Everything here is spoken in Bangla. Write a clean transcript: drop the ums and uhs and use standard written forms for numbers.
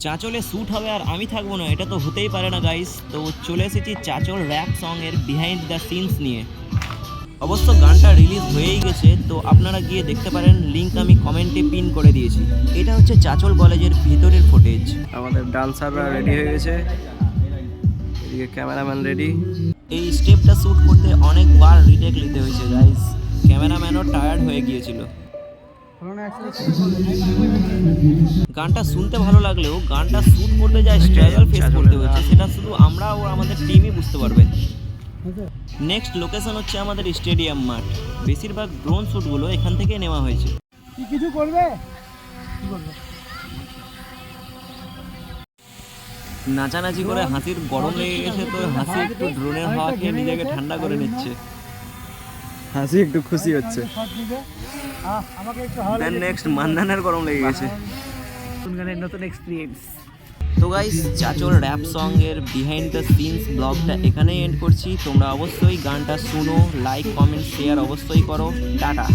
চাঁচলে শ্যুট হবে আর আমি থাকবো না, এটা তো হতেই পারে না গাইস। তো চলে এসেছি চাঁচল র্যাপ সঙের বিহাইন্ড দ্য সিনস নিয়ে। অবশ্য গানটা রিলিজ হয়েই গেছে, তো আপনারা গিয়ে দেখতে পারেন, লিঙ্ক আমি কমেন্টে পিন করে দিয়েছি। এটা হচ্ছে চাঁচল কলেজের ভিতরের ফুটেজ। আমাদের ডান্সাররা রেডি হয়ে গেছে, এদিকে ক্যামেরাম্যান রেডি। এই স্টেপটা শ্যুট করতে অনেকবার রিটেক নিতে হয়েছে গাইস, ক্যামেরাম্যানও টায়ার্ড হয়ে গিয়েছিল। গানটা শুনতে ভালো লাগলেও গানটা শ্যুট করতে যায় স্ট্রাগল ফেস করতে হয়েছে, সেটা শুধু আমরা ও আমাদের টিমই বুঝতে পারবে। নেক্সট লোকেশন হচ্ছে আমাদের স্টেডিয়াম মাঠ। বেশিরভাগ ড্রোন শ্যুটগুলো এখান থেকে নেওয়া হয়েছে। কিছু করবে? নাচানাচি করে হাসির গরম লেগে গেছে, তো হাসি একটু ড্রোনের হাওয়া খেয়ে নিজেকে ঠান্ডা করে নিচ্ছে। হাসি একটু খুশি হচ্ছে। দেন নেক্সট মান্দানের গরম লেগে গেছে। নতুন এক্সপিরিয়েন্স। তো গাইস, চাঁচল র্যাপ সঙের বিহাইন্ড দ্য সিনস ব্লগটা এখানেই এন্ড করছি। তোমরা অবশ্যই গানটা শুনো, লাইক কমেন্ট শেয়ার অবশ্যই করো। টাটা।